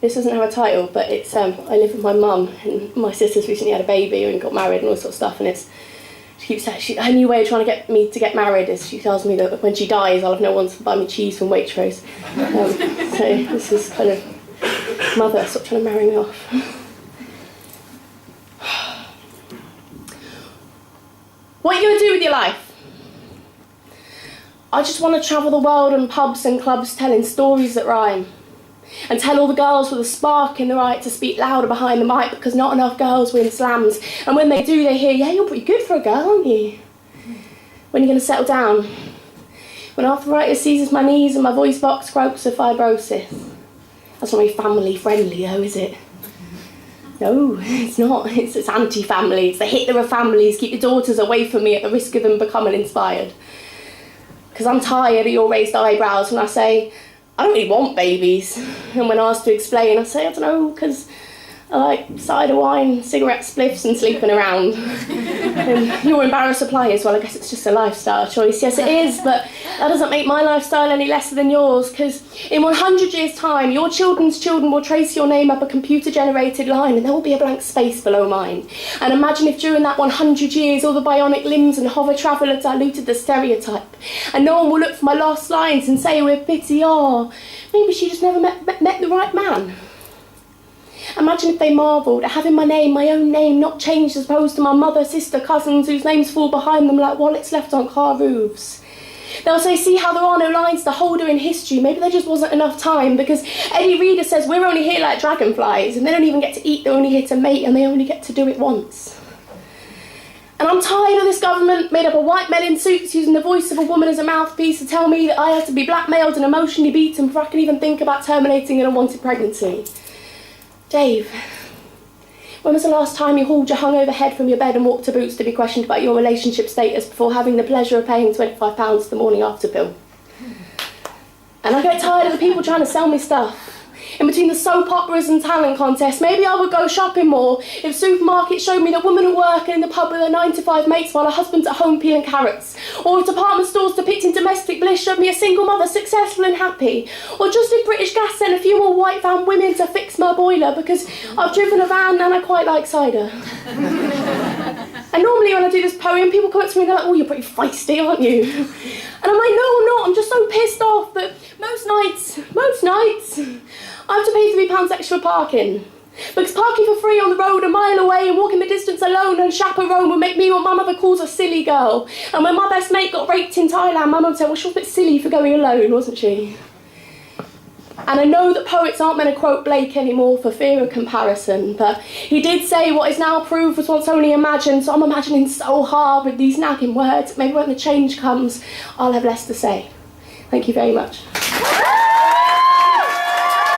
This doesn't have a title, but it's I live with my mum, and my sister's recently had a baby and got married and all sorts of stuff, and she keeps saying, her new way of trying to get me to get married is she tells me that when she dies I'll have no one to buy me cheese from Waitrose. So this is kind of mother sort of trying to marry me off. What are you going to do with your life? I just want to travel the world in pubs and clubs telling stories that rhyme. And tell all the girls with a spark in the right to speak louder behind the mic, because not enough girls win slams. And when they do, they hear, yeah, you're pretty good for a girl, aren't you? When are you going to settle down? When arthritis seizes my knees and my voice box croaks of fibrosis. That's not very family friendly though, is it? No, it's not. It's anti-family. It's the Hitler of families. Keep your daughters away from me at the risk of them becoming inspired. Because I'm tired of your raised eyebrows when I say, I don't really want babies. And when asked to explain, I say, I don't know, because I like cider wine, cigarette spliffs and sleeping around. And you're embarrassed to apply as well. I guess it's just a lifestyle choice. Yes, it is, but that doesn't make my lifestyle any lesser than yours, because in 100 years' time, your children's children will trace your name up a computer-generated line and there will be a blank space below mine. And imagine if during that 100 years, all the bionic limbs and hover travel have diluted the stereotype. And no one will look for my lost lines and say with pity, oh, maybe she just never met the right man. Imagine if they marvelled at having my name, my own name, not changed as opposed to my mother, sister, cousins whose names fall behind them like wallets left on car roofs. They'll say, see how there are no lines to hold her in history. Maybe there just wasn't enough time, because Eddie Reader says we're only here like dragonflies and they don't even get to eat, they're only here to mate and they only get to do it once. And I'm tired of this government made up of white men in suits using the voice of a woman as a mouthpiece to tell me that I have to be blackmailed and emotionally beaten before I can even think about terminating an unwanted pregnancy. Dave, when was the last time you hauled your hungover head from your bed and walked to Boots to be questioned about your relationship status before having the pleasure of paying £25 the morning after pill? And I get tired of the people trying to sell me stuff. In between the soap operas and talent contests, maybe I would go shopping more if supermarkets showed me the woman at work and in the pub with her 9-to-5 mates while her husband's at home peeling carrots. Or if department stores depicting domestic bliss showed me a single mother successful and happy. Or just if British Gas sent a few more white van women to fix my boiler because I've driven a van and I quite like cider. And normally when I do this poem, people come up to me and they're like, oh, you're pretty feisty, aren't you? And I'm like, no, I'm not. I'm just so pissed off that most nights, I have to pay £3 extra for parking. Because parking for free on the road a mile away and walking the distance alone and chaperone would make me what my mother calls a silly girl. And when my best mate got raped in Thailand, my mum said, well, she was a bit silly for going alone, wasn't she? And I know that poets aren't meant to quote Blake anymore for fear of comparison, but he did say what is now proved was once only imagined, so I'm imagining so hard with these nagging words. Maybe when the change comes, I'll have less to say. Thank you very much.